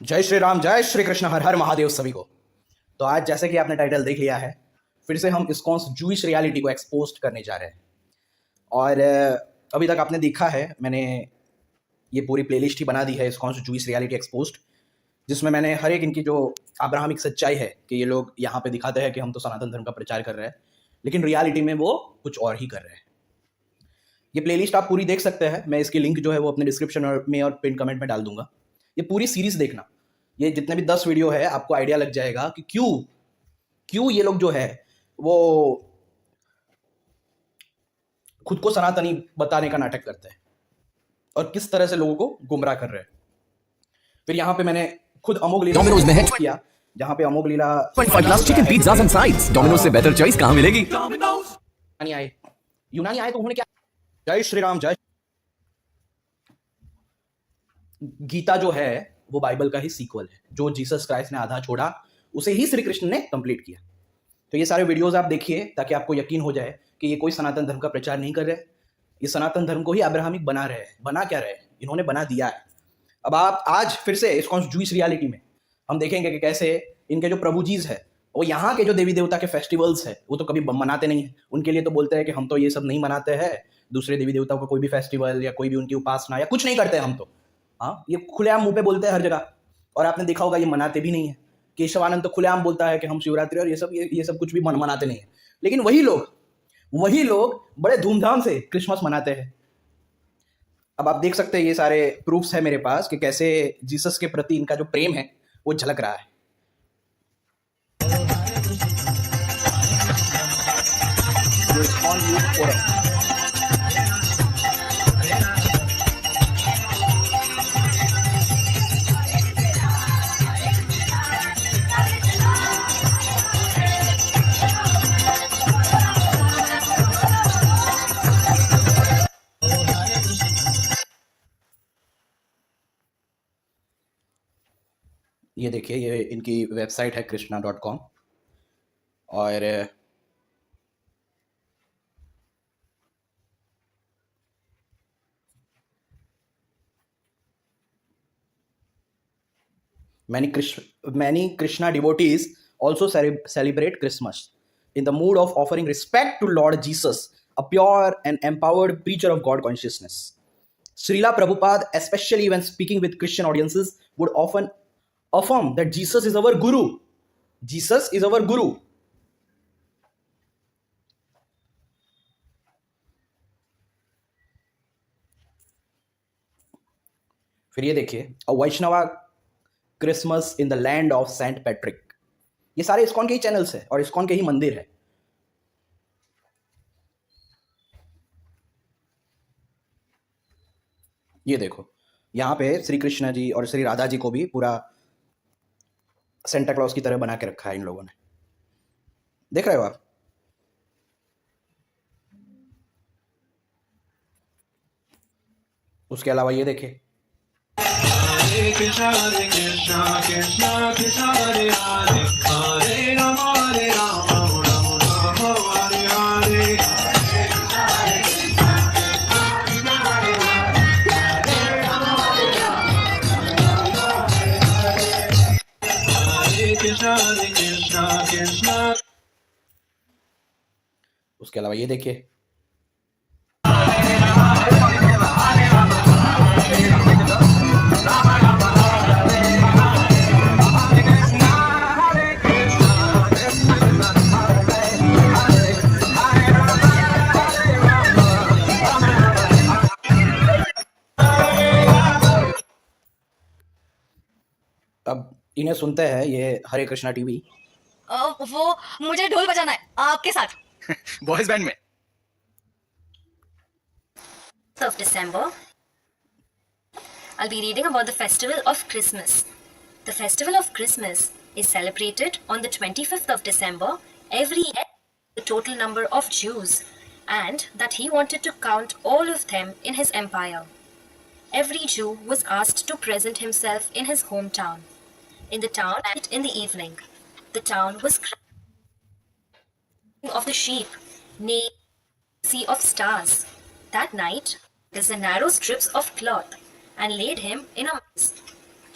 जय श्री राम, जय श्री कृष्ण, हर हर महादेव सभी को। तो आज जैसे कि आपने टाइटल देख लिया है, फिर से हम इस्कॉन जूइश रियलिटी को एक्सपोज करने जा रहे हैं। और अभी तक आपने देखा है, मैंने ये पूरी प्लेलिस्ट ही बना दी है इस्कॉन जूइश रियलिटी एक्सपोज्ड, जिसमें मैंने हर एक इनकी जो अब्राहमिक सच्चाई है कि ये लोग यहाँ पे दिखाते हैं कि हम तो सनातन धर्म का प्रचार कर रहे हैं, लेकिन रियलिटी में वो कुछ और ही कर रहे हैं। ये प्लेलिस्ट आप पूरी देख सकते हैं, मैं इसकी लिंक जो है वो अपने डिस्क्रिप्शन में और पिन कमेंट में डाल दूंगा। ये पूरी सीरीज देखना, ये जितने भी 10 वीडियो है आपको आइडिया लग जाएगा कि क्यों ये लोग जो है वो खुद को सनातनी बताने का नाटक करते हैं और किस तरह से लोगों को गुमराह कर रहे हैं। फिर यहाँ पे मैंने खुद अमोघ लीला डोमिनोज में है किया, जहाँ पे अमोघ लीला 25 chicken pizzas and sides. Domino's से बेहतर चॉइस कहाँ मिलेगी? यूनानी आए तो उन्होंने क्या, जय श्री राम, जय। गीता जो है वो बाइबल का ही सीक्वल है, जो जीसस क्राइस्ट ने आधा छोड़ा उसे ही श्री कृष्ण ने कंप्लीट किया। तो ये सारे वीडियोस आप देखिए ताकि आपको यकीन हो जाए कि ये कोई सनातन धर्म का प्रचार नहीं कर रहे, ये सनातन धर्म को ही अब्राहमिक बना रहे हैं। बना क्या रहे, इन्होंने बना दिया है। अब आप आज फिर से इस्कॉन जूइश रियलिटी में हम देखेंगे कि कैसे इनके जो प्रभु जीज है, वो यहाँ के जो देवी देवता के फेस्टिवल्स है वो तो कभी मनाते नहीं है। उनके लिए तो बोलते हैं कि हम तो ये सब नहीं मनाते हैं, दूसरे देवी देवताओं का कोई भी फेस्टिवल या कोई भी उनकी उपासना या कुछ नहीं करते हम तो। हाँ, ये खुलेआम मुंह पे बोलते हैं हर जगह, और आपने देखा होगा ये मनाते भी नहीं है। केशवानंद तो खुलेआम बोलता है कि हम शिवरात्रि और ये सब कुछ भी मनाते नहीं है, लेकिन वही लोग बड़े धूमधाम से क्रिसमस मनाते हैं। अब आप देख सकते हैं, ये सारे प्रूफ्स है मेरे पास कि कैसे जीसस के प्रति इनका जो प्रेम है वो झलक रहा है। ये देखिए, ये इनकी वेबसाइट है krishna.com, और many Krishna devotees also celebrate Christmas in the mood of offering respect to Lord Jesus, a pure and empowered preacher of God consciousness. Srila Prabhupada, especially when speaking with Christian audiences, would often affirm that Jesus is our Guru. Jesus is our Guru. फिर ये देखिए, a Vaishnava Christmas in the land of Saint Patrick. ये सारे ISKCON के ही channels है और ISKCON के ही मंदिर है। ये देखो, यहाँ पे श्री कृष्ण जी और श्री राधा जी को भी पूरा सेंटा क्लॉज की तरह बना के रखा है इन लोगों ने। देख रहे हो आप? उसके अलावा ये देखिए, हरे कृष्णा कृष्णा कृष्णा हरे हरे, हरे राम राम राम हरे हरे। कृष्णा कृष्णा। उसके अलावा ये देखिए, अब इन्हें सुनते हैं ये हरे कृष्णा टीवी। वो मुझे ढोल बजाना है आपके साथ। बॉयज बैंड में। Of December, I'll be reading about the festival of Christmas. The festival of Christmas is celebrated on the 25th of December every year. The total number of Jews, and that he wanted to count all of them in his empire. Every Jew was asked to present himself in his hometown. In the town in the evening, the town was crying of the sheep, neigh sea of stars. That night, there's a narrow strips of cloth and laid him in a maze.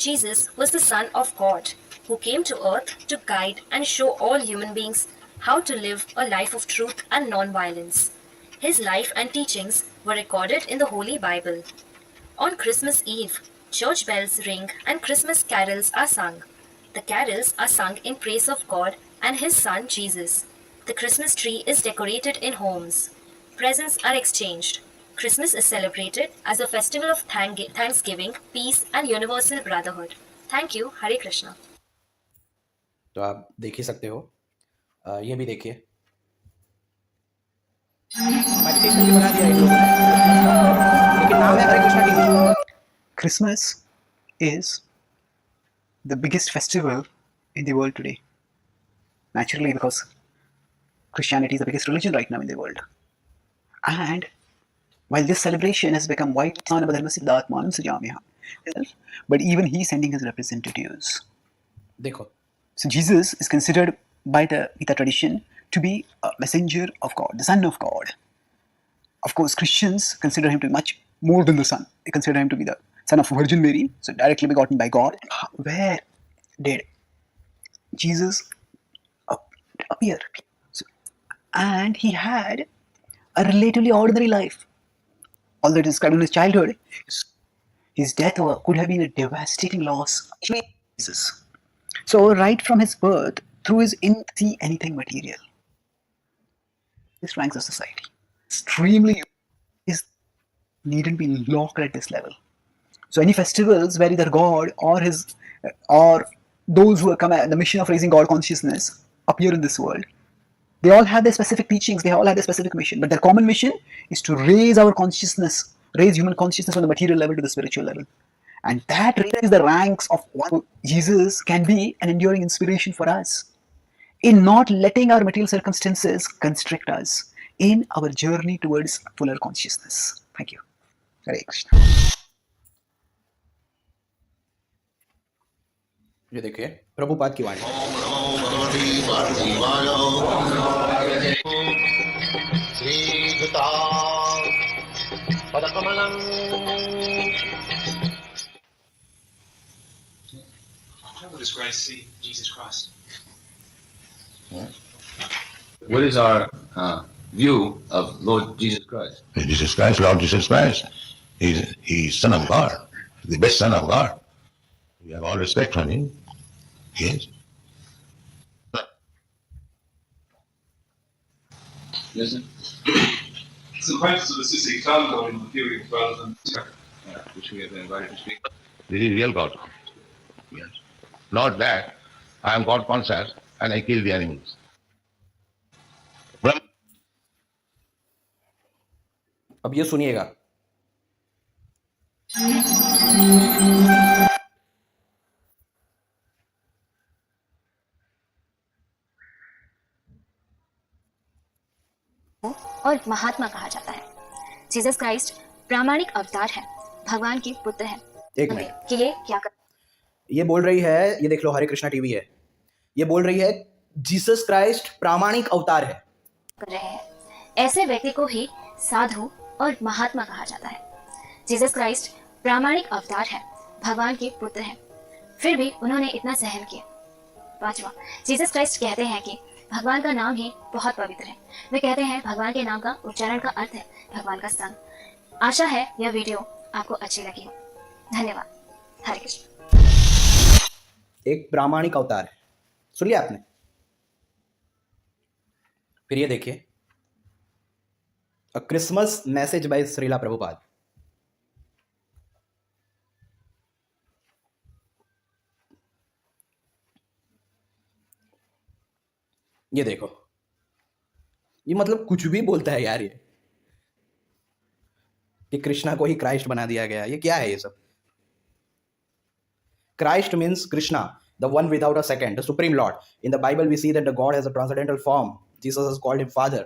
Jesus was the Son of God who came to earth to guide and show all human beings how to live a life of truth and non-violence. His life and teachings were recorded in the Holy Bible. On Christmas Eve, church bells ring and Christmas carols are sung. The carols are sung in praise of God and His Son Jesus. The Christmas tree is decorated in homes. Presents are exchanged. Christmas is celebrated as a festival of thanksgiving, peace, and universal brotherhood. Thank you, Hare Krishna. तो आप देख ही सकते हो, ये भी देखिए, meditation भी बना दिया इन लोगों ने, लेकिन नाम है Hare Krishna TV. Christmas is the biggest festival in the world today. Naturally, because Christianity is the biggest religion right now in the world. And while this celebration has become widely known, but even he's sending his representatives. देखो, So Jesus is considered by the Gita tradition to be a messenger of God, the Son of God. Of course, Christians consider him to be much more than the Son. They consider him to be the Son of Virgin Mary, so directly begotten by God. Where did Jesus appear? And he had a relatively ordinary life. All that is described in his childhood, his death could have been a devastating loss. Jesus. So right from his birth, through his see anything material, his ranks of society, extremely is needn't be locked at this level. So any festivals where either God or his or those who come at the mission of raising God consciousness appear in this world, they all have their specific teachings, they all have their specific mission, but their common mission is to raise our consciousness, raise human consciousness from the material level to the spiritual level. And that raises the ranks of one. Jesus can be an enduring inspiration for us in not letting our material circumstances constrict us in our journey towards fuller consciousness. Thank you. Hare Krishna. ये देखिए प्रभुपाद की वाणी। How does Grace see Jesus Christ? What is our view of Lord Jesus Christ? Jesus Christ, Lord Jesus Christ, he's Son of God, the best Son of God. We have all respect for him. Yes. Listen. It's the acquaintance of the Sissi Kando in the viewing rather than. Which we have been invited to speak. This is real God. Yes. Not that I am God conscious and I kill the animals. Brahma. अब ये सुनिएगा, और महात्मा कहा जाता है। Jesus Christ प्रामाणिक अवतार है, भगवान के पुत्र है। एक मिनट, कि ये क्या कर ये बोल रही है, ये देख लो हरे कृष्णा टीवी है, ये बोल रही है जीसस क्राइस्ट प्रामाणिक अवतार है। रहे हैं, ऐसे व्यक्ति को ही साधु और महात्मा कहा जाता है। जीसस क्राइस्ट प्रामाणिक अवतार है, भगवान के पुत्र है, फिर भी उन्होंने इतना सहन किया। पांचवा, जीसस क्राइस्ट कहते हैं कि भगवान का नाम ही बहुत पवित्र है। वे कहते हैं भगवान के नाम का उच्चारण का अर्थ है भगवान का संग। आशा है यह वीडियो आपको अच्छी लगी हो। धन्यवाद। हरे कृष्ण। एक प्रामाणिक अवतार है, सुन लिया आपने? फिर ये देखिए, a Christmas message by Srila Prabhupada. ये देखो, ये मतलब कुछ भी बोलता है यार, ये कि कृष्णा को ही क्राइस्ट बना दिया गया। ये क्या है ये सब? Christ means Krishna, the one without a second, the supreme Lord. In the Bible, we see that the God has a transcendental form. Jesus has called him Father.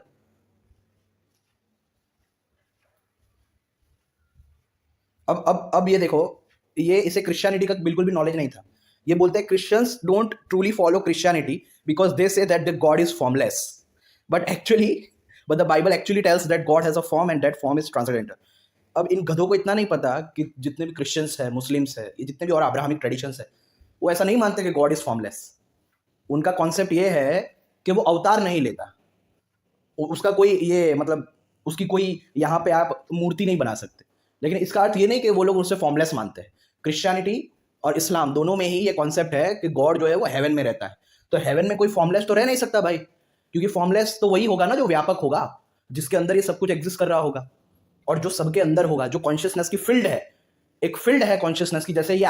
अब ये देखो, ये इसे क्रिश्चियनिटी का बिल्कुल भी नॉलेज नहीं था। ये बोलते हैं Christians don't truly follow Christianity because they say that the God is formless, but the Bible actually tells that God has a form and that form is transcendental. अब इन गधों को इतना नहीं पता कि जितने भी क्रिश्चियंस है, मुस्लिम्स है, ये जितने भी और अब्राहमिक ट्रेडिशंस है, वो ऐसा नहीं मानते कि गॉड इज फॉर्मलेस। उनका कॉन्सेप्ट ये है कि वो अवतार नहीं लेता, उसका कोई ये मतलब उसकी कोई यहाँ पे आप मूर्ति नहीं बना सकते। लेकिन इसका अर्थ ये नहीं कि वो लोग उससे फॉर्मलेस मानते हैं। क्रिश्चियनिटी और इस्लाम दोनों में ही ये कॉन्सेप्ट है कि गॉड जो है वो हेवन में रहता है। तो हेवन में कोई फॉर्मलेस तो रह नहीं सकता भाई, क्योंकि फॉर्मलेस तो वही होगा ना जो व्यापक होगा, जिसके अंदर ये सब कुछ एग्जिस्ट कर रहा होगा और जो सबके अंदर होगा, जो कॉन्शियसनेस की फील्ड है। एक फील्ड है कॉन्शियसनेस की, जैसे ये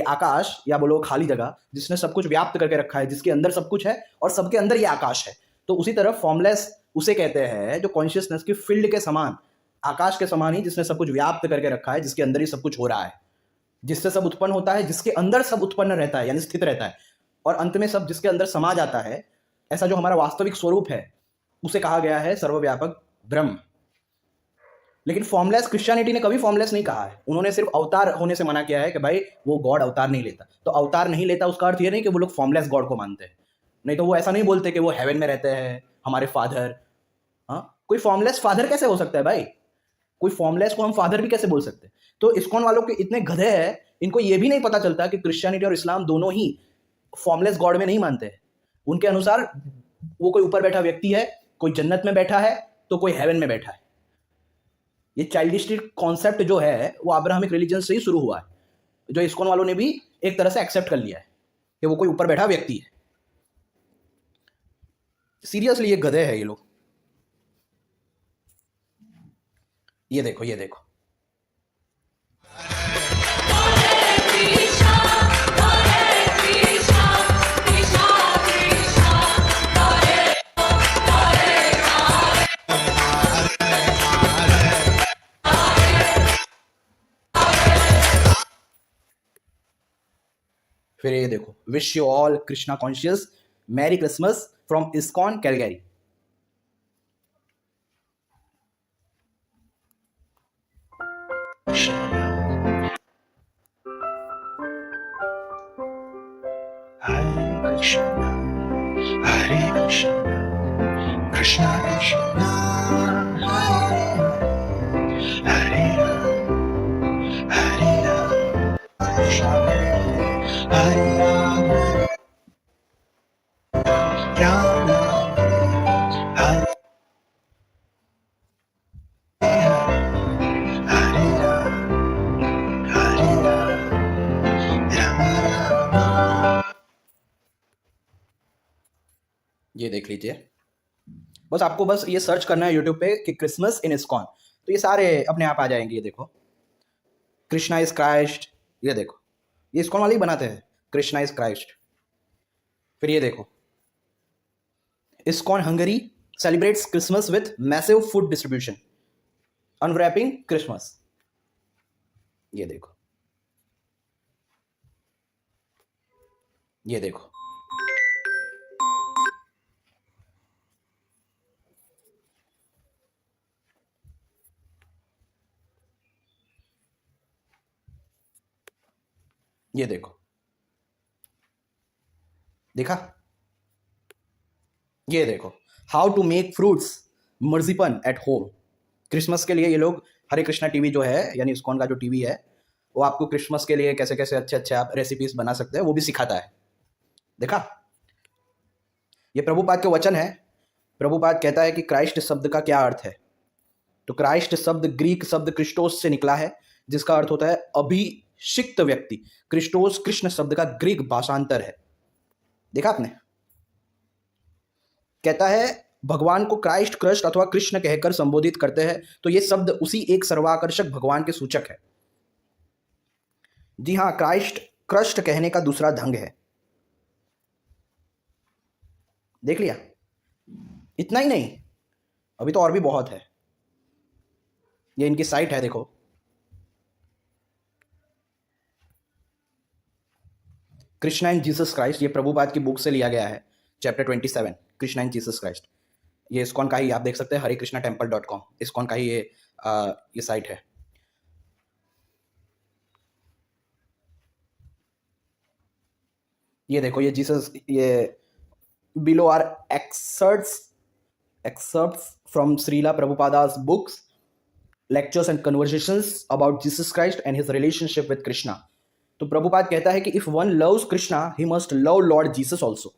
आकाश या बोलो खाली जगह जिसने सब कुछ व्याप्त करके रखा है, जिसके अंदर सब कुछ है और सबके अंदर ये आकाश है। तो उसी तरह फॉर्मलेस उसे कहते हैं जो कॉन्शियसनेस की फील्ड के समान, आकाश के समान ही, जिसने सब कुछ व्याप्त करके रखा है, जिसके अंदर ही सब कुछ हो रहा है, जिससे सब उत्पन्न होता है, जिसके अंदर सब उत्पन्न रहता है यानी स्थित रहता है, और अंत में सब जिसके अंदर समा जाता है। ऐसा जो हमारा वास्तविक स्वरूप है उसे कहा गया है सर्वव्यापक ब्रह्म। लेकिन फॉर्मलेस क्रिश्चियनिटी ने कभी फॉर्मलेस नहीं कहा है। उन्होंने सिर्फ अवतार होने से मना किया है कि भाई वो गॉड अवतार नहीं लेता। तो अवतार नहीं लेता उसका अर्थ ये नहीं कि वो लोग फॉर्मलेस गॉड को मानते हैं, नहीं तो वो ऐसा नहीं बोलते कि वो हेवन में रहते हैं हमारे फादर। हाँ, कोई फॉर्मलेस फादर कैसे हो सकता है भाई? कोई फॉर्मलेस को हम फादर भी कैसे बोल सकते हैं? तो इस्कॉन वालों के इतने गधे हैं, इनको ये भी नहीं पता चलता कि क्रिश्चियनिटी और इस्लाम दोनों ही फॉर्मलेस गॉड में नहीं मानते हैं। उनके अनुसार वो कोई ऊपर बैठा व्यक्ति है, कोई जन्नत में बैठा है तो कोई हेवन में बैठा है। ये चाइल्डिश कॉन्सेप्ट जो है वो अब्राहमिक रिलीजन से ही शुरू हुआ है, जो इस्कॉन वालों ने भी एक तरह से एक्सेप्ट कर लिया है कि वो कोई ऊपर बैठा व्यक्ति है। सीरियसली ये गधे हैं ये लोग। ये देखो, ये देखो, फिर ये देखो, wish you all Krishna conscious merry Christmas from ISKCON Calgary. Hare Krishna, Hare Krishna, Krishna Krishna, Hare Hare, Hare Ram, Krishna Hare Ram, Ram Ram, Hare Hare Ram, Hare Ram, Ram Ram. ये देख लीजिए, बस आपको बस ये search करना है YouTube पे कि क्रिसमस इन इस्कॉन, तो ये सारे अपने आप आ जाएंगे। ये देखो, कृष्णा इज क्राइस्ट, ये देखो, ये इस्कॉन वाले ही बनाते हैं, कृष्णा इज क्राइस्ट। फिर ये देखो, ISKCON Hungary celebrates Christmas with massive food distribution, unwrapping Christmas. ये देखो, ये देखो, ये देखो, देखा? ये देखो, how to make fruits marzipan at home. Christmas के लिए ये लोग, हरे कृष्णा टीवी जो है यानी इस्कॉन का जो टीवी है, वो आपको क्रिसमस के लिए कैसे कैसे अच्छे अच्छे आप रेसिपीज बना सकते हैं वो भी सिखाता है। देखा? ये प्रभुपाद के वचन है। प्रभुपाद कहता है कि क्राइस्ट शब्द का क्या अर्थ है। तो क्राइस्ट शब्द ग्रीक शब्द क्रिस्टोस से निकला है, जिसका अर्थ होता है अभिषिक्त व्यक्ति। क्रिस्टोस कृष्ण शब्द का ग्रीक भाषांतर है। देखा आपने? कहता है भगवान को क्राइस्ट, कृष्ण अथवा कृष्ण कहकर संबोधित करते हैं, तो ये शब्द उसी एक सर्वाकर्षक भगवान के सूचक है। जी हाँ, क्राइस्ट कृष्ण कहने का दूसरा ढंग है। देख लिया? इतना ही नहीं, अभी तो और भी बहुत है। ये इनकी साइट है, देखो, कृष्णा एंड जीसस क्राइस्ट। ये प्रभुपाद की बुक से लिया गया है, chapter 27, Krishna and Jesus Christ. ये इस्कॉन का ही आप देख सकते हैं, हरे कृष्णा टेम्पल.com, इस्कॉन का ही ये साइट है। ये देखो, ये जीसस, ये below are excerpts from Srila Prabhupada's books lectures and conversations about Jesus Christ and his relationship with Krishna. तो प्रभुपाद कहता है कि if one loves Krishna, he must love Lord Jesus also.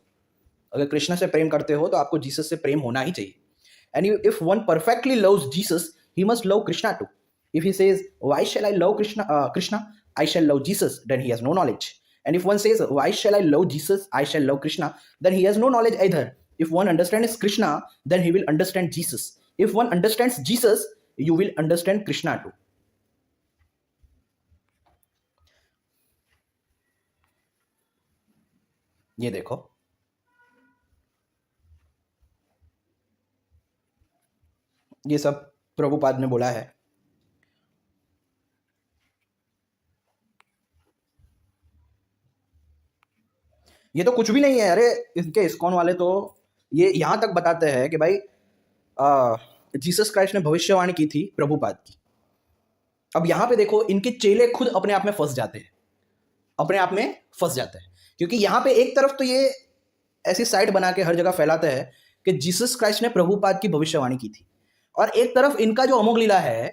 अगर कृष्ण से प्रेम करते हो तो आपको जीसस से प्रेम होना ही चाहिए. And if one perfectly loves Jesus, he must love Krishna too. If he says, why shall I love Krishna, I shall love Jesus, then he has no knowledge. And if one says, why shall I love Jesus, I shall love Krishna, then he has no knowledge either. If one understands Krishna, then he will understand Jesus. If one understands Jesus, you will understand Krishna too. ये देखो, ये सब प्रभुपाद ने बोला है. ये तो कुछ भी नहीं है. अरे इनके इस्कॉन वाले तो ये यहां तक बताते हैं कि भाई जीसस क्राइस्ट ने भविष्यवाणी की थी प्रभुपाद की. अब यहां पे देखो, इनके चेले खुद अपने आप में फंस जाते हैं, क्योंकि यहां पे एक तरफ तो ये ऐसी साइट बना के हर जगह फैलाते हैं कि जीसस क्राइस्ट ने प्रभुपाद की भविष्यवाणी की थी, और एक तरफ इनका जो अमोघ लीला है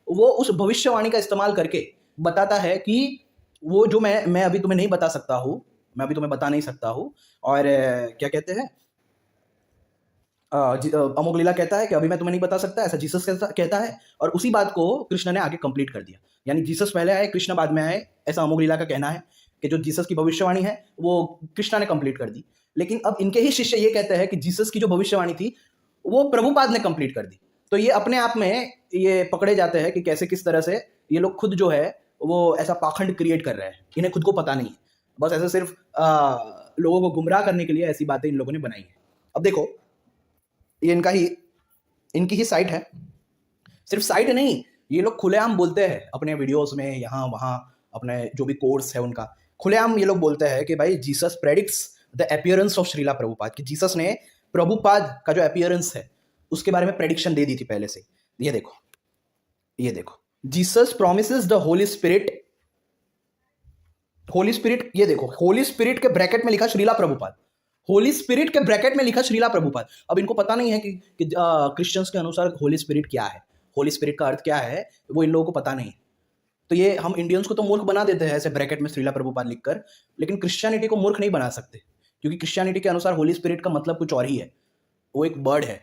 वो उस भविष्यवाणी का इस्तेमाल करके बताता है कि वो जो मैं अभी तुम्हें नहीं बता सकता हूँ, मैं अभी तुम्हें बता नहीं सकता हूँ. और क्या कहते हैं, अमोघ लीला कहता है कि अभी मैं तुम्हें नहीं बता सकता, ऐसा जीसस कहता है. और उसी बात को कृष्ण ने आगे कंप्लीट कर दिया. यानी जीसस पहले आए, कृष्ण बाद में आए, ऐसा अमोघ लीला का कहना है कि जो जीसस की भविष्यवाणी है वो कृष्ण ने कंप्लीट कर दी. लेकिन अब इनके ही शिष्य ये कहते हैं कि जीसस की जो भविष्यवाणी थी वो प्रभुपाद ने कंप्लीट कर दी. तो ये अपने आप में ये पकड़े जाते हैं कि कैसे किस तरह से ये लोग खुद जो है वो ऐसा पाखंड क्रिएट कर रहे हैं. इन्हें खुद को पता नहीं है, बस ऐसे सिर्फ लोगों को गुमराह करने के लिए ऐसी बातें इन लोगों ने बनाई है. अब देखो, ये इनकी ही साइट है. सिर्फ साइट नहीं, ये लोग खुलेआम बोलते हैं अपने वीडियोस में, यहाँ वहाँ, अपने जो भी कोर्स है उनका खुलेआम ये लोग बोलते हैं कि भाई Jesus predicts the appearance of Srila Prabhupada, कि जीसस ने प्रभुपाद का जो अपीयरेंस है उसके बारे में प्रेडिक्शन दे दी थी पहले से. ये देखो, Jesus promises the Holi spirit. ये देखो, होली स्पिरिट के ब्रैकेट में लिखा श्रीला प्रभुपाद. होली स्पिरिट के ब्रैकेट में लिखा श्रीला प्रभुपाद. अब इनको पता नहीं है कि क्रिश्चियंस के अनुसार होली स्पिरिट क्या है, होली स्पिरिट का अर्थ क्या है, वो इन लोगों को पता नहीं है. तो ये हम इंडियंस को तो मूर्ख बना देते हैं ऐसे ब्रैकेट में श्रीला प्रभुपाद लिखकर, लेकिन क्रिश्चियनिटी को मूर्ख नहीं बना सकते, क्योंकि क्रिश्चियनिटी के अनुसार होली स्पिरिट का मतलब कुछ और ही है, वो एक बर्ड है.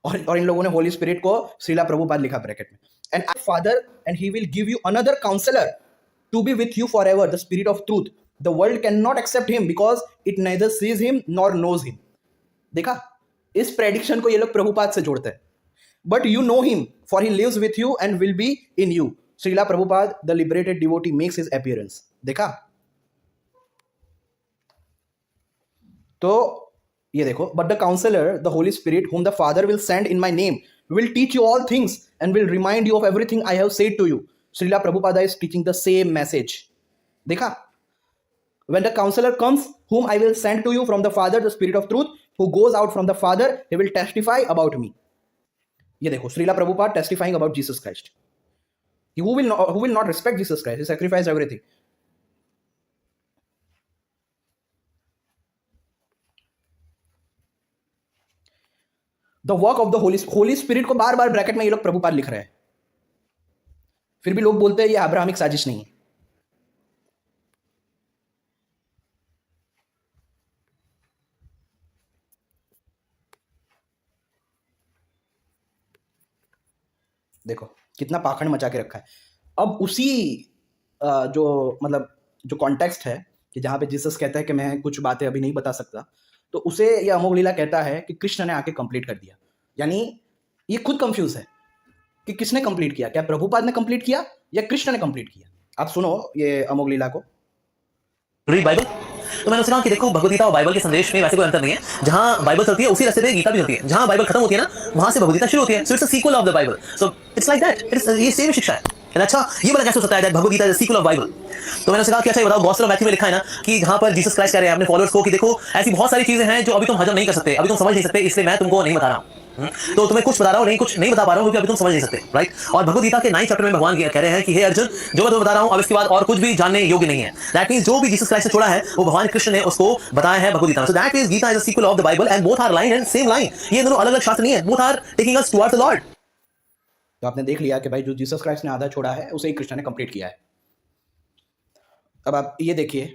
और इन लोगों ने होली स्पिरिट को श्रीला प्रभुपाद लिखा ब्रैकेट में. And father and he will give you another counsellor to be with you for ever, the spirit of truth. The world cannot accept him because it neither sees him nor knows him. देखा, इस prediction को ये लोग प्रभुपाद से जोड़ते हैं. But you know him, for he lives with you and will be in you. Srila Prabhupada, the liberated devotee, makes his appearance. देखा, तो ये देखो, but the counselor, the Holy Spirit, whom the Father will send in my name, will teach you all things and will remind you of everything I have said to you. Srila Prabhupada is teaching the same message. देखा, when the counselor comes, whom I will send to you from the Father, the Spirit of truth, who goes out from the Father, he will testify about me. ये देखो, Srila Prabhupada testifying about Jesus Christ. Who will not respect Jesus Christ? He sacrificed everything. The work of the Holy Spirit को बार बार bracket में ये लोग प्रभुपाद लिख रहे हैं, फिर भी लोग बोलते हैं ये अब्राहमिक साजिश नहीं है. देखो कितना पाखंड मचा के रखा है. अब उसी जो कॉन्टेक्स्ट है कि जहाँ पे जीसस कहता है कि मैं कुछ बातें अभी नहीं बता सकता, तो उसे ये अमोघ लीला कहता है कि कृष्ण ने आके कंप्लीट कर दिया. यानी ये खुद कंफ्यूज है कि किसने कंप्लीट किया, क्या प्रभुपाद ने कंप्लीट किया या कृष्ण ने कंप्लीट किया. आप सुनो ये अमोघ लीला को. Read Bible. तो मैंने उससे कहा कि देखो, भगवद गीता और बाइबल के संदेश में वैसे कोई अंतर नहीं है. जहां बाइबल चलती है उसी रास्ते पे गीता भी चलती है. जहां बाइबल खत्म होती है ना, वहां से भगवद गीता शुरू होती है. So it's a sequel of the Bible. So it's like that. ये सेम शिक्षा है. अच्छा, ये बड़ा कैसे हो सकता है Bhagavad Gita is sequel of Bible. तो मैंने उससे कहा कि अच्छा ये बताओ, गॉस्पेल ऑफ मैथ्यू में लिखा है ना कि जहां पर जीसस क्राइस्ट कह रहे हैं अपने फॉलोअर्स को कि देखो ऐसी बहुत सारी चीजें हैं जो अभी तुम हजम नहीं कर सकते, अभी तुम समझ नहीं सकते, इसलिए मैं तुमको नहीं बता रहा हूं. तो तुम्हें कुछ बता रहा हूं, नहीं कुछ नहीं बता पा रहा हूं क्योंकि अभी तुम समझ नहीं सकते. राइट. और भगवद गीता के 9 चैप्टर में भगवान कह रहे हैं कि हे अर्जुन, जो मैं तुम्हें बता रहा हूं अब इसके बाद और कुछ भी जानने योग्य नहीं है. दैट मींस जो भी जीसस क्राइस्ट ने छोड़ा है वो भगवान कृष्ण ने उसको बताया है भगवद गीता में. So that means Gita is a sequel of the Bible and both are line and same line. ये दोनों अलग-अलग शास्त्र नहीं है, both are taking us towards the Lord. तो आपने देख लिया कि भाई जो जीसस क्राइस्ट ने आधा छोड़ा है उसे ही कृष्ण ने कंप्लीट किया है। अब आप ये देखिए,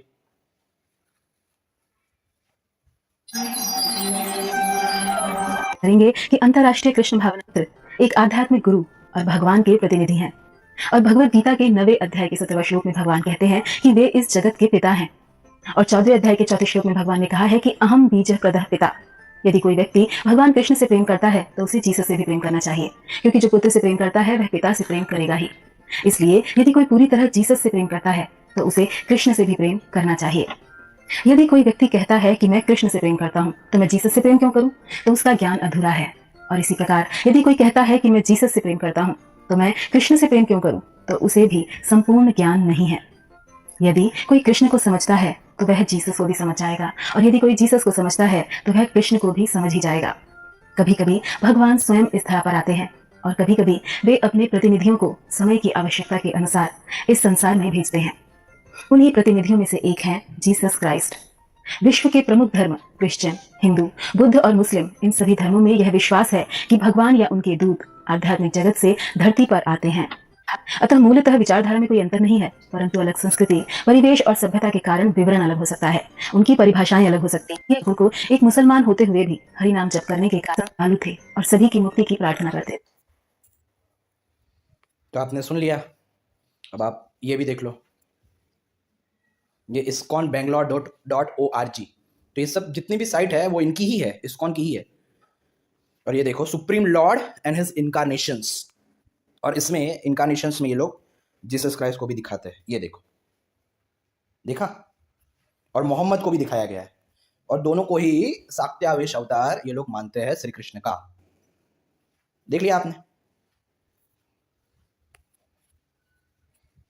करेंगे कि अंतर्राष्ट्रीय कृष्ण भावनात्र एक आध्यात्मिक गुरु और भगवान के प्रतिनिधि हैं और भगवत गीता के 9वें अध्याय के 17वें श्लोक में भगवान कहते हैं कि वे इस जगत के पिता हैं और 14वें अध्याय के 4थे श्लोक में भगवान ने कहा है कि अहम बीज प्रदः पिता। यदि कोई व्यक्ति भगवान कृष्ण से प्रेम करता है तो उसे जीसस से भी प्रेम करना चाहिए, क्योंकि जो पुत्र से प्रेम करता है वह पिता से प्रेम करेगा ही। इसलिए यदि कोई पूरी तरह जीसस से प्रेम करता है तो उसे कृष्ण से भी प्रेम करना चाहिए। यदि कोई व्यक्ति कहता है कि मैं कृष्ण से प्रेम करता हूँ तो मैं जीसस से प्रेम क्यों करूँ, तो उसका ज्ञान अधूरा है। और इसी प्रकार यदि कोई कहता है कि मैं जीसस से प्रेम करता हूँ तो मैं कृष्ण से प्रेम क्यों करूँ, तो उसे भी संपूर्ण ज्ञान नहीं है। यदि कोई कृष्ण को समझता है तो वह जीसस को भी समझ जाएगा, और यदि कोई जीसस को समझता है तो वह कृष्ण को भी समझ ही जाएगा। कभी कभी भगवान स्वयं इस धरा पर आते हैं और कभी कभी वे अपने प्रतिनिधियों को समय की आवश्यकता के अनुसार इस संसार में भेजते हैं। उन्हीं प्रतिनिधियों में से एक है जीसस क्राइस्ट। विश्व के प्रमुख धर्म क्रिश्चियन, हिंदू, बुद्ध और मुस्लिम, इन सभी धर्मों में यह विश्वास है कि भगवान या उनके दूत आध्यात्मिक जगत से धरती पर आते हैं। अतः मूलतः विचारधारा में कोई अंतर नहीं है, परंतु अलग संस्कृति, परिवेश और सभ्यता के कारण विवरण अलग हो सकता है, उनकी परिभाषाएं अलग हो सकती हैं। ये को एक मुसलमान होते हुए भी हरि नाम जप करने के कारण चालू थे और सभी की मुक्ति की प्रार्थना करते। तो आपने सुन लिया, अब आप ये भी देख लो, ये ISKCON-Bangalore.org। तो ये सब जितनी भी साइट है वो इनकी ही है, ISKCON की ही है। और ये देखो, supreme Lord and his incarnations, और इसमें इनकारनेशंस में ये लोग जीसस क्राइस्ट को भी दिखाते हैं। ये देखो, देखा, और मोहम्मद को भी दिखाया गया है, और दोनों को ही शाक्त्यावेश अवतार ये लोग मानते हैं श्री कृष्ण का। देख लिया आपने।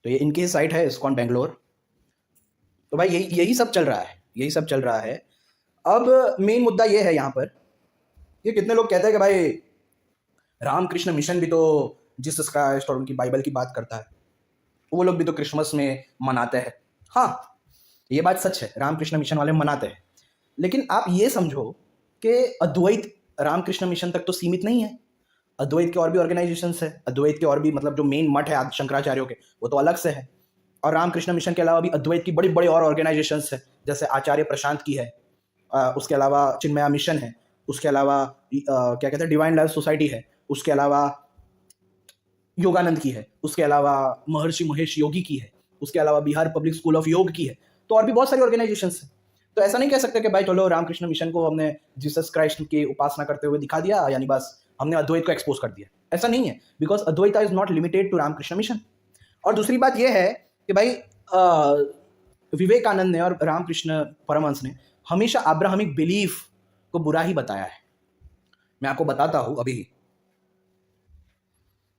तो ये इनकी साइट है ISKCON बेंगलोर। तो भाई यही सब चल रहा है, यही सब चल रहा है। अब मेन मुद्दा ये है यहाँ पर, ये कितने लोग कहते हैं कि भाई रामकृष्ण मिशन भी तो जीसस क्राइस्ट और उनकी बाइबल की बात करता है, वो लोग भी तो क्रिसमस में मनाते हैं। हाँ, ये बात सच है, रामकृष्ण मिशन वाले मनाते हैं, लेकिन आप ये समझो कि अद्वैत रामकृष्ण मिशन तक तो सीमित नहीं है। अद्वैत के और भी ऑर्गेनाइजेशंस है, अद्वैत के और भी मतलब जो मेन मठ है आदि शंकराचार्यों के, वो तो अलग से है। और रामकृष्ण मिशन के अलावा भी अद्वैत की बड़ी बड़ी और ऑर्गेनाइजेशंस है, जैसे आचार्य प्रशांत की है, उसके अलावा चिन्मया मिशन है, उसके अलावा क्या कहते हैं डिवाइन लाइफ सोसाइटी है, उसके अलावा योगानंद की है, उसके अलावा महर्षि महेश योगी की है, उसके अलावा बिहार पब्लिक स्कूल ऑफ योग की है। तो और भी बहुत सारी ऑर्गेनाइजेशंस हैं। तो ऐसा नहीं कह सकते कि भाई चलो रामकृष्ण मिशन को हमने जीसस क्राइस्ट की उपासना करते हुए दिखा दिया, यानी बस हमने अद्वैत को एक्सपोज कर दिया। ऐसा नहीं है, because Advaita is not limited to Ramakrishna Mission. और दूसरी बात यह है कि भाई विवेकानंद ने और रामकृष्ण परमहंस ने हमेशा अब्राहमिक बिलीफ को बुरा ही बताया है। मैं आपको बताता हूं अभी।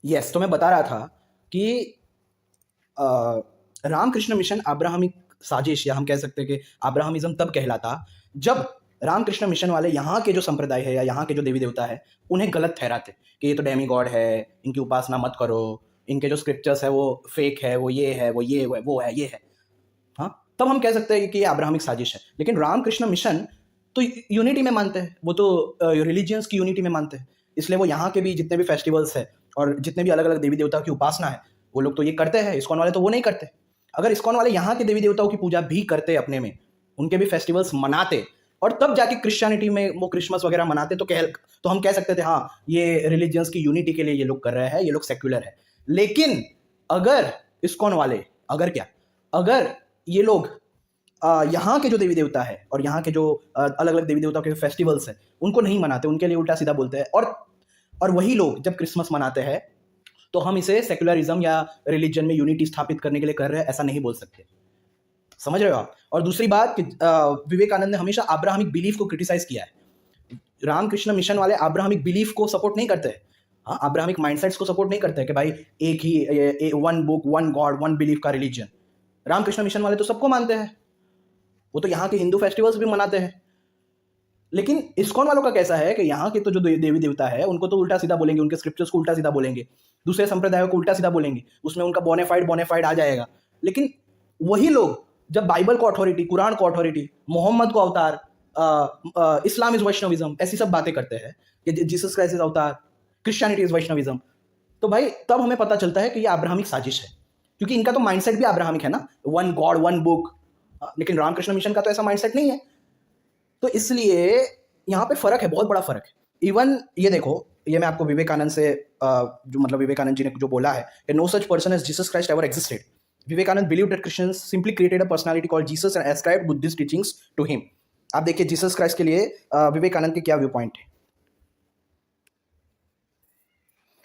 यस, तो मैं बता रहा था कि रामकृष्ण मिशन अब्राहमिक साजिश, या हम कह सकते हैं कि अब्राहमिज्म तब कहलाता जब रामकृष्ण मिशन वाले यहाँ के जो संप्रदाय है या यहाँ के जो देवी देवता है उन्हें गलत ठहराते कि ये तो डेमी गॉड है, इनकी उपासना मत करो, इनके जो स्क्रिप्चर्स है वो फेक है, वो ये है, वो ये वो है, ये है। हाँ, तब हम कह सकते हैं कि ये अब्राहमिक साजिश है। लेकिन रामकृष्ण मिशन तो यूनिटी में मानते हैं, वो तो रिलीजियंस की यूनिटी में मानते हैं, इसलिए वो यहाँ के भी जितने भी फेस्टिवल्स है और जितने भी अलग अलग देवी देवताओं की उपासना है वो लोग तो ये करते हैं। ISKCON वाले तो वो नहीं करते। अगर ISKCON वाले यहाँ के देवी देवताओं की पूजा भी करते अपने में, उनके भी फेस्टिवल्स मनाते और तब जाके क्रिश्चियनिटी में वो क्रिसमस वगैरह मनाते, तो हम कह सकते थे हाँ ये रिलीजियंस की यूनिटी के लिए ये लोग कर रहे हैं, ये लोग सेक्युलर है। लेकिन अगर ISKCON वाले अगर ये लोग यहाँ के जो देवी देवता है और यहाँ के जो अलग अलग देवी देवताओं के फेस्टिवल्स हैं उनको नहीं मनाते, उनके लिए उल्टा सीधा बोलते हैं, और वही लोग जब क्रिसमस मनाते हैं तो हम इसे सेक्युलरिज्म या रिलीजन में यूनिटी स्थापित करने के लिए कर रहे हैं, ऐसा नहीं बोल सकते। समझ रहे हो आप? और दूसरी बात कि विवेकानंद ने हमेशा अब्राहमिक बिलीफ को क्रिटिसाइज किया है। रामकृष्ण मिशन वाले अब्राहमिक बिलीफ को सपोर्ट नहीं करते हैं, हाँ, अब्राहमिक माइंडसेट्स को सपोर्ट नहीं करते हैं कि भाई एक ही one book, one God, one belief का रिलीजन। रामकृष्ण मिशन वाले तो सबको मानते हैं, वो तो यहाँ के हिंदू फेस्टिवल्स भी मनाते हैं। लेकिन ISKCON वालों का कैसा है कि यहाँ के तो जो देवी देवता है उनको तो उल्टा सीधा बोलेंगे, उनके स्क्रिप्चर्स को उल्टा सीधा बोलेंगे, दूसरे संप्रदायों को उल्टा सीधा बोलेंगे, उसमें उनका बोनेफाइड आ जाएगा। लेकिन वही लोग जब बाइबल को अथॉरिटी, कुरान को अथॉरिटी, मोहम्मद को अवतार, इस्लाम इज वैष्णविज्म, ऐसी सब बातें करते हैं कि जीसस क्राइस्ट इज अवतार, क्रिश्चियनिटी इज वैष्णविज्म, तो भाई तब हमें पता चलता है कि ये अब्राहमिक साजिश है, क्योंकि इनका तो माइंडसेट भी अब्राहमिक है ना, वन गॉड वन बुक, लेकिन रामकृष्ण मिशन का तो ऐसा माइंडसेट नहीं है। तो इसलिए यहाँ पे फर्क है, बहुत बड़ा फर्क है। इवन ये देखो, ये मैं आपको विवेकानंद से जो मतलब विवेकानंद जी ने जो बोला है, no such person as Jesus Christ ever existed. Vivekananda believe that Christians simply created a personality called Jesus and ascribed Buddhist teachings to him. आप देखिए जीसस क्राइस्ट के लिए विवेकानंद के क्या व्यू पॉइंट है।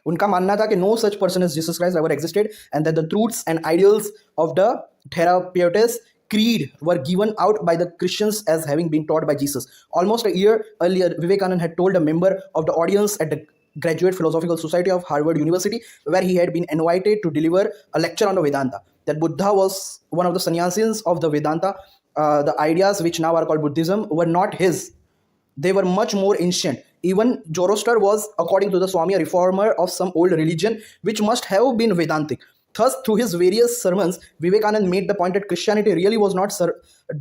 उनका मानना था कि no such person as Jesus Christ ever existed and that the truths and ideals of the therapeutics creed were given out by the Christians as having been taught by Jesus. Almost a year earlier, Vivekananda had told a member of the audience at the Graduate Philosophical Society of Harvard University, where he had been invited to deliver a lecture on the Vedanta, that Buddha was one of the sannyasis of the Vedanta. The ideas which now are called Buddhism were not his. They were much more ancient. Even Zoroaster was, according to the Swami, a reformer of some old religion which must have been Vedantic. Thus, through his various sermons, Vivekananda made the point that Christianity really was not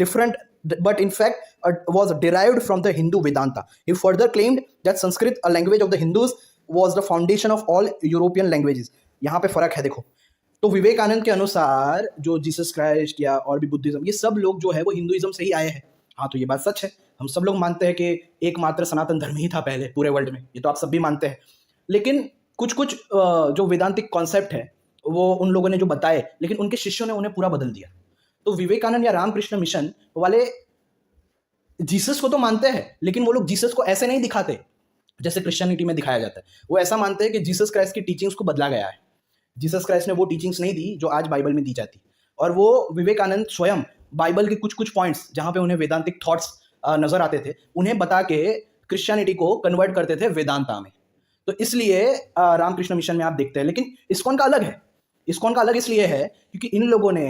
different, but in fact was derived from the Hindu Vedanta. He further claimed that Sanskrit, a language of the Hindus, was the foundation of all European languages. यहाँ पे फर्क है देखो। तो विवेकानंद के अनुसार जो Jesus Christ या और भी बुद्धिज्म, ये सब लोग जो है वो हिंदुइज्म से ही आए हैं। हाँ, तो ये बात सच है, हम सब लोग मानते हैं कि एकमात्र सनातन धर्म ही था पहले पूरे वर्ल्ड में, ये तो आप सब भी मानते हैं। लेकिन कुछ कुछ जो वेदांतिक कॉन्सेप्ट है वो उन लोगों ने जो बताए, लेकिन उनके शिष्यों ने उन्हें पूरा बदल दिया। तो विवेकानंद या रामकृष्ण मिशन वाले जीसस को तो मानते हैं, लेकिन वो लोग जीसस को ऐसे नहीं दिखाते जैसे क्रिश्चियनिटी में दिखाया जाता है। वो ऐसा मानते हैं कि जीसस क्राइस्ट की टीचिंग्स को बदला गया है। जीसस क्राइस्ट ने वो टीचिंग्स नहीं दी जो आज बाइबल में दी जाती। और वो विवेकानंद स्वयं बाइबल के कुछ कुछ पॉइंट्स जहाँ पे उन्हें वेदांतिक थॉट्स नजर आते थे, उन्हें बता के क्रिश्चियनिटी को कन्वर्ट करते थे वेदांता में। तो इसलिए रामकृष्ण मिशन में आप देखते हैं। लेकिन इस्कॉन का अलग है। इस्कॉन का अलग इसलिए है क्योंकि इन लोगों ने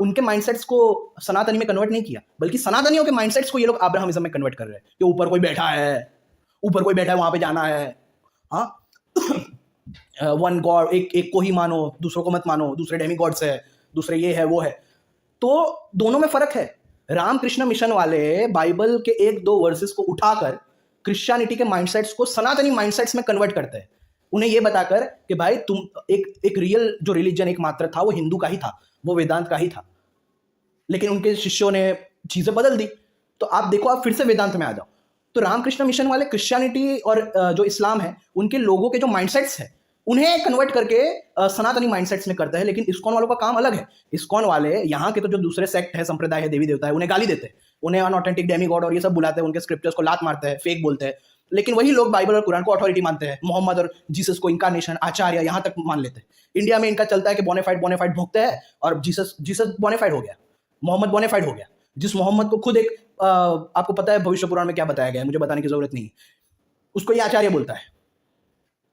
उनके माइंडसेट्स को सनातनी में कन्वर्ट नहीं किया, बल्कि सनातनियों के माइंडसेट्स को ये लोग अब्राहमिज्म में कन्वर्ट कर रहे हैं कि ऊपर कोई बैठा है, ऊपर कोई बैठा है, वहां पे जाना है। हाँ, वन गॉड, एक को ही मानो, दूसरों को मत मानो, दूसरे डेमी गॉड्स है, दूसरे ये है वो है। तो दोनों में फर्क है। रामकृष्ण मिशन वाले बाइबल के एक दो वर्सेस को उठाकर क्रिश्चियनिटी के माइंडसेट्स को सनातनी माइंडसेट्स में कन्वर्ट करते हैं, उन्हें यह बताकर कि भाई तुम एक रियल जो रिलीजन एक मात्र था वो हिंदू का ही था, वो वेदांत का ही था। लेकिन उनके शिष्यों ने चीजें बदल दी। तो आप देखो, आप फिर से वेदांत में आ जाओ। तो रामकृष्ण मिशन वाले क्रिश्चियनिटी और जो इस्लाम है उनके लोगों के जो माइंडसेट्स है उन्हें कन्वर्ट करके सनातनी माइंडसेट्स में करता है। लेकिन इस्कॉन वालों का काम अलग है। इस्कॉन वाले यहाँ के तो जो दूसरे सेक्ट है, संप्रदाय है, देवी देवता है, उन्हें गाली देते हैं, उन्हें अनऑथेंटिक डेमी गॉड और ये सब बुलाते हैं, उनके स्क्रिप्चर्स को लात मारते हैं, फेक बोलते हैं। लेकिन वही लोग बाइबल और कुरान को अथॉरिटी मानते हैं, मोहम्मद और जीसस को इनकारनेशन, आचार्य यहाँ तक मान लेते हैं। इंडिया में इनका चलता है कि बोनेफाइड भोगते हैं और जीसस बोनेफाइड हो गया, मोहम्मद बोनेफाइड हो गया। जिस मोहम्मद को खुद एक आपको पता है भविष्य पुराण में क्या बताया गया है, मुझे बताने की जरूरत नहीं, उसको ये आचार्य बोलता है।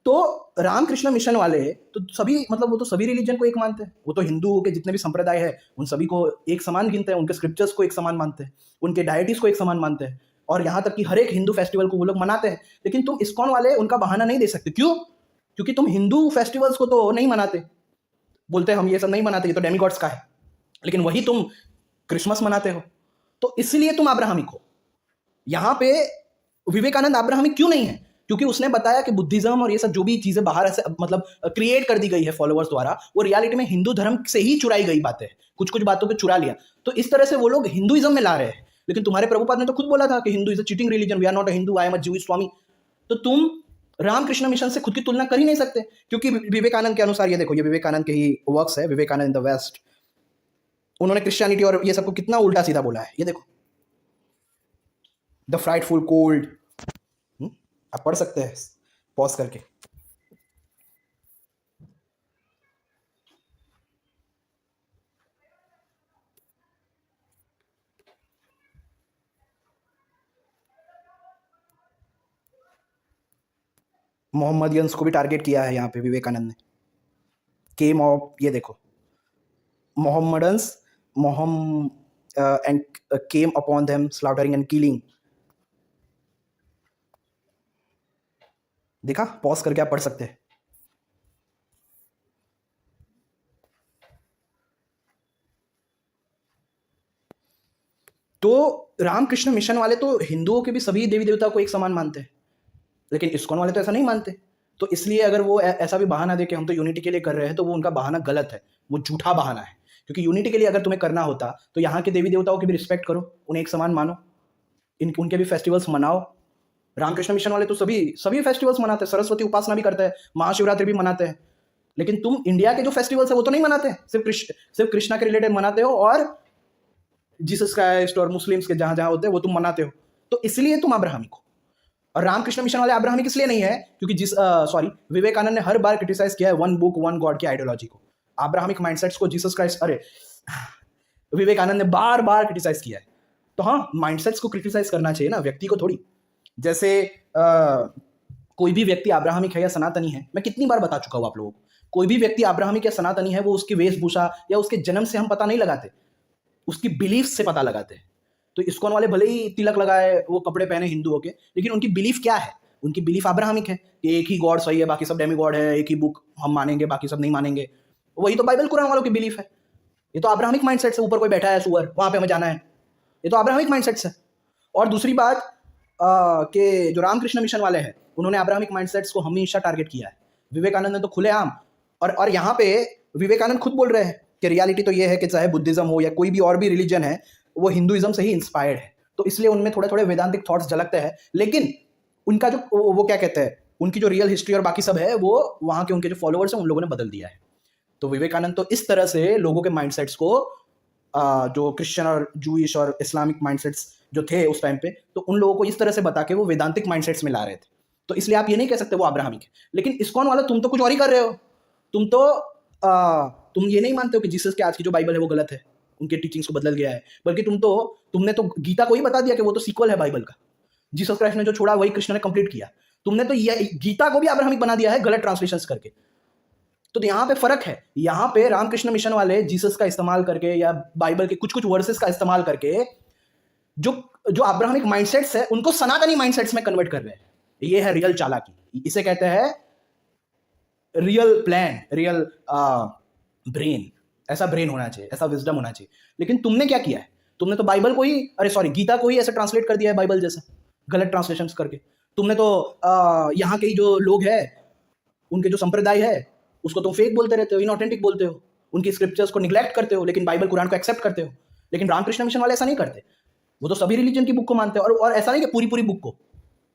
तो रामकृष्ण मिशन वाले तो सभी, मतलब वो तो सभी रिलीजन को एक मानते हैं। वो तो हिंदुओं के जितने भी संप्रदाय है उन सभी को एक समान गिनते हैं, उनके स्क्रिप्चर्स को एक समान मानते हैं, उनके डायटीज को एक समान मानते हैं, और यहाँ तक कि हर एक हिंदू फेस्टिवल को वो लोग मनाते हैं। लेकिन तुम इस्कॉन वाले उनका बहाना नहीं दे सकते। क्यों? क्योंकि तुम हिंदू फेस्टिवल्स को तो नहीं मनाते, बोलते हैं हम ये सब नहीं मनाते, ये तो डेमीगॉड्स का है। लेकिन वही तुम क्रिसमस मनाते हो, तो इसलिए तुम अब्राहमिक हो। यहाँ पे विवेकानंद अब्राहमिक क्यों नहीं है? क्योंकि उसने बताया कि बुद्धिज्म और ये सब जो भी चीजें बाहर ऐसे मतलब क्रिएट कर दी गई है फॉलोअर्स द्वारा, वो रियलिटी में हिंदू धर्म से ही चुराई गई बातें हैं। कुछ कुछ बातों पे चुरा लिया, तो इस तरह से वो लोग हिंदुइज्म में ला रहे हैं। लेकिन तुम्हारे प्रभुपाद ने तो खुद बोला था कि Hindu is a cheating religion, we are not a Hindu, I am a Jewish swami. तो तुम रामकृष्ण मिशन से खुद की तुलना कर ही नहीं सकते, क्योंकि विवेकानंद के अनुसार, ये देखो, ये विवेकानंद के ही वर्क्स है, विवेकानंद इन द वेस्ट। उन्होंने क्रिश्चियनिटी और ये सबको कितना उल्टा सीधा बोला है। ये देखो, द फ्राइटफुल कोल्ड, आप पढ़ सकते हैं पॉज करके। मोहम्मदियंस को भी टारगेट किया है यहाँ पे विवेकानंद ने। केम ऑफ, ये देखो, Mohammedans and came upon them slaughtering and killing. देखा, पॉज करके आप पढ़ सकते हैं। तो रामकृष्ण मिशन वाले तो हिंदुओं के भी सभी देवी देवता को एक समान मानते हैं, लेकिन इस्कॉन वाले तो ऐसा नहीं मानते। तो इसलिए अगर वो ऐसा भी बहाना दे कि हम तो यूनिटी के लिए कर रहे हैं, तो वो उनका बहाना गलत है, वो झूठा बहाना है। क्योंकि यूनिटी के लिए अगर तुम्हें करना होता तो यहाँ के देवी देवताओं की भी रिस्पेक्ट करो, उन्हें एक समान मानो, उनके भी फेस्टिवल्स मनाओ। रामकृष्ण मिशन वाले तो सभी फेस्टिवल्स मनाते हैं, सरस्वती उपासना भी करते हैं, महाशिवरात्रि भी मनाते हैं। लेकिन तुम इंडिया के जो फेस्टिवल्स है वो तो नहीं मनाते, सिर्फ कृष्णा के रिलेटेड मनाते हो, और जीसस क्राइस्ट और मुस्लिम्स के जहां जहां होते हैं वो तुम मनाते हो। तो इसलिए तुम अब्राहमिक हो। और रामकृष्ण मिशन वाले अब्राहमिक इसलिए नहीं है क्योंकि विवेकानंद ने हर बार क्रिटिसाइज किया है वन बुक वन गॉड की आइडियोलॉजी को, अब्राहमिक माइंडसेट्स को, जीसस क्राइस्ट, विवेकानंद ने बार बार क्रिटिसाइज किया है। तो हाँ, माइंडसेट्स को क्रिटिसाइज करना चाहिए ना, व्यक्ति को थोड़ी। जैसे कोई भी व्यक्ति अब्राहमिक है या सनातनी है, मैं कितनी बार बता चुका हूँ आप लोगों को, कोई भी व्यक्ति अब्राहमिक या सनातनी है, वो उसकी वेशभूषा या उसके जन्म से हम पता नहीं लगाते, उसकी बिलीफ से पता लगाते हैं। तो इस्कॉन वाले भले ही तिलक लगाए, वो कपड़े पहने हिंदुओं के, लेकिन उनकी बिलीफ क्या है? उनकी बिलीफ अब्राहमिक है कि एक ही गॉड सही है, बाकी सब डेमी गॉड है, एक ही बुक हम मानेंगे, बाकी सब नहीं मानेंगे। वही तो बाइबल कुरान वालों की बिलीफ है। ये तो अब्राहमिक माइंडसेट से, ऊपर कोई बैठा है सुअर, वहां पे हमें जाना है, ये तो अब्राहमिक माइंडसेट है। और दूसरी बात कि जो रामकृष्ण मिशन वाले हैं, उन्होंने अब्राहमिक माइंडसेट्स को हमेशा टारगेट किया है। विवेकानंद ने तो खुलेआम, और यहाँ पे विवेकानंद खुद बोल रहे हैं कि रियलिटी तो ये है कि चाहे बुद्धिज्म हो या कोई भी और भी रिलीजन है, वो हिंदुइज्म से ही इंस्पायर्ड है। तो इसलिए उनमें थोड़े थोड़े वेदांतिक थॉट्स झलकते हैं, लेकिन उनका जो वो क्या कहते हैं, उनकी जो रियल हिस्ट्री और बाकी सब है, वो वहाँ के उनके जो फॉलोअर्स हैं उन लोगों ने बदल दिया है। तो विवेकानंद तो इस तरह से लोगों के माइंडसेट्स को, जो क्रिश्चियन और जूइश और इस्लामिक माइंडसेट्स जो थे उस टाइम पे, तो उन लोगों को इस तरह से बता के वो वेदांतिक माइंडसेट्स में ला रहे थे। तो इसलिए आप ये नहीं कह सकते वो अब्राहमिक है। लेकिन इस्कॉन वाला, तुम तो कुछ और ही कर रहे हो। तुम ये नहीं मानते हो कि जीसस के आज की जो बाइबल है वो गलत है, उनके टीचिंग्स को बदल गया है, बल्कि तुमने तो गीता को ही बता दिया कि वो तो सीक्वल है बाइबल का। जीसस क्राइस्ट ने जो छोड़ा वही कृष्ण ने कंप्लीट किया। तुमने तो ये गीता को भी अब्राहमिक बना दिया है गलत ट्रांसलेशंस करके। तो यहाँ पे फर्क है। यहाँ पे रामकृष्ण मिशन वाले जीसस का इस्तेमाल करके या बाइबल के कुछ कुछ वर्सेस का इस्तेमाल करके जो अब्राहमिक माइंडसेट्स है उनको सनातनी माइंडसेट्स में कन्वर्ट कर रहे हैं। ये है रियल चालाकी, इसे कहते हैं रियल प्लान, रियल ब्रेन। ऐसा ब्रेन होना चाहिए, ऐसा विजडम होना चाहिए। लेकिन तुमने क्या किया है? तुमने तो बाइबल को ही, गीता को ही ऐसे ट्रांसलेट कर दिया है बाइबल जैसा, गलत ट्रांसलेशंस करके। तुमने तो यहाँ के जो लोग हैं, उनके जो संप्रदाय है, उसको तुम फेक बोलते रहते हो, इनऑथेंटिक बोलते हो, उनकी स्क्रिप्चर्स को निग्लेक्ट करते हो, लेकिन बाइबल कुरान को एक्सेप्ट करते हो। लेकिन रामकृष्ण मिशन वाले ऐसा नहीं करते, वो तो सभी रिलीजन की बुक को मानते हैं। और ऐसा नहीं कि पूरी पूरी बुक को,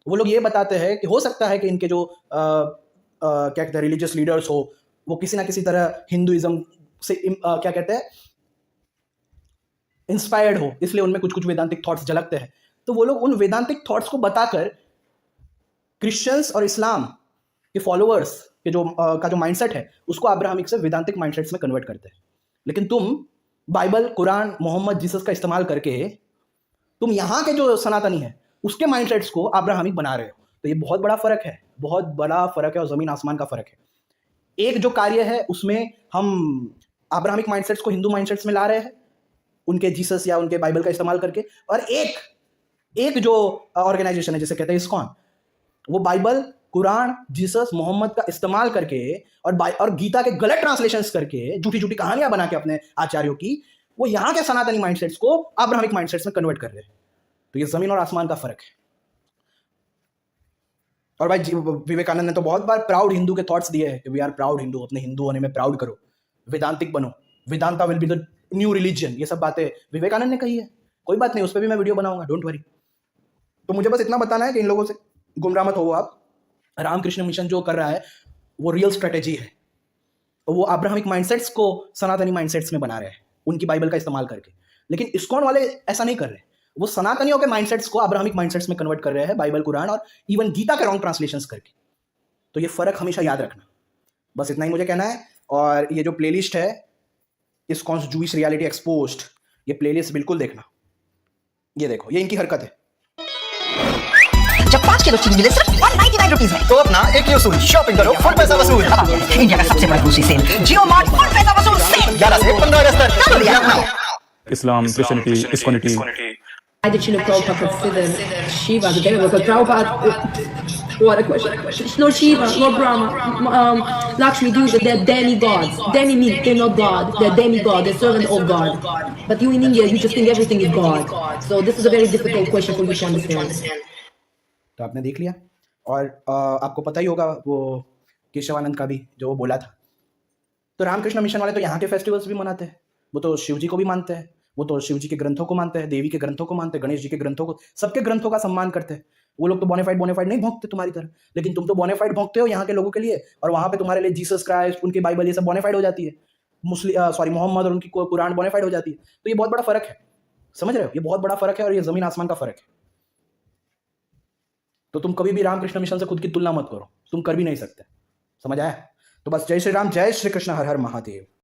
वो लोग ये बताते हैं कि हो सकता है कि इनके जो क्या कहते हैं रिलीजियस लीडर्स हो, वो किसी ना किसी तरह हिंदुइज्म से क्या कहते हैं इंस्पायर्ड हो, इसलिए उनमें कुछ कुछ वेदांतिक थॉट्स झलकते हैं। तो वो लोग उन वेदांतिक थॉट्स को बताकर क्रिश्चियंस और इस्लाम के फॉलोअर्स के जो माइंडसेट है उसको अब्राहमिक से वेदांतिक माइंडसेट्स में कन्वर्ट करते हैं। लेकिन तुम बाइबल, कुरान, मोहम्मद, जीसस का इस्तेमाल करके तुम यहाँ के जो सनातनी है उसके माइंडसेट्स को अब्राहमिक बना रहे हो। तो ये बहुत बड़ा फर्क है, बहुत बड़ा फर्क है, और जमीन आसमान का फर्क है। एक जो कार्य है उसमें हम अब्राहमिक माइंडसेट्स को हिंदू माइंडसेट्स में ला रहे हैं, उनके जीसस या उनके बाइबल का इस्तेमाल करके। और एक जो ऑर्गेनाइजेशन है जिसे कहते हैं इस्कॉन, वो बाइबल, कुरान, जीसस, मोहम्मद का इस्तेमाल करके और गीता के गलत ट्रांसलेशंस करके, झूठी झूठी कहानियां बना के अपने आचार्यों की, वो यहाँ के सनातनी माइंडसेट्स को अब्राहमिक माइंडसेट्स में कन्वर्ट कर रहे हैं। तो ये जमीन और आसमान का फर्क है। और भाई विवेकानंद ने तो बहुत बार प्राउड हिंदू के थॉट्स दिए हैं कि वी आर प्राउड हिंदू, अपने हिंदू होने में प्राउड करो, वेदांतिक बनो, Vedanta will be the new religion. ये सब बातें विवेकानंद ने कही है। कोई बात नहीं, उस पर भी मैं वीडियो बनाऊंगा, डोंट वरी। तो मुझे बस इतना बताना है कि इन लोगों से गुमराह मत हो आप। रामकृष्ण मिशन जो कर रहा है वो रियल स्ट्रेटेजी है, वो अब्राहमिक माइंडसेट्स को सनातनी माइंडसेट्स में बना रहे हैं उनकी बाइबल का इस्तेमाल करके। लेकिन इस्कॉन वाले ऐसा नहीं कर रहे, वो सनातनियों के माइंडसेट्स को अब्राहमिक माइंडसेट्स में कन्वर्ट कर रहे हैं, बाइबल, कुरान और इवन गीता के रॉन्ग ट्रांसलेशंस करके। तो ये फर्क हमेशा याद रखना। बस इतना ही मुझे कहना है। और ये जो प्लेलिस्ट है इस्कॉन्स जूइश रियलिटी एक्सपोज्ड, ये प्लेलिस्ट बिल्कुल देखना। ये देखो, ये इनकी हरकत है। जब 5 किलो चीज मिले सिर्फ 199 रुपीज में, तो अपना एक यूसुल शॉपिंग करो, फुल पैसा वसूल। इंडिया का सबसे बड़ा ग्रोसरी सेल, जियो मार्ट फुल पैसा वसूल सेल 11 से 15 अगस्त तक। Islam, Christianity, Iskonity. Why did Srila Prabhupada consider Shiva the devil? Because Prabhupada, what a question. No Shiva, no Brahma, Lakshmi, they're demigods. Demi means they're not God, they're demigod, they're servant of God. But you in India, you just think everything is God. So this is a very difficult question for you to understand. तो आपने देख लिया। और आपको पता ही होगा वो केशवानंद का भी जो वो बोला था। तो रामकृष्ण मिशन वाले तो यहाँ के फेस्टिवल्स भी मनाते हैं, वो तो शिव जी को भी मानते हैं, वो तो शिव जी के ग्रंथों को मानते हैं, देवी के ग्रंथों को मानते हैं, गणेश जी के ग्रंथों को, सबके ग्रंथों का सम्मान करते हैं। वो लोग तो बोनेफाइड नहीं भोंकते तुम्हारी तरह, लेकिन तुम तो बोनेफाइड भोंकते हो यहाँ के लोगों के लिए, और वहाँ पे तुम्हारे लिए जीसस क्राइस्ट, उनकी बाइबल, ये सब बोनेफाइड हो जाती है। मोहम्मद और उनकी कुरान बोनेफाइड हो जाती है। तो ये बहुत बड़ा फर्क है, समझ रहे हो? ये बहुत बड़ा फर्क है, और ये जमीन आसमान का फर्क है। तो तुम कभी भी रामकृष्ण मिशन से खुद की तुलना मत करो, तुम कर भी नहीं सकते। समझ आया? तो बस जय श्री राम, जय श्री कृष्ण, हर हर महादेव।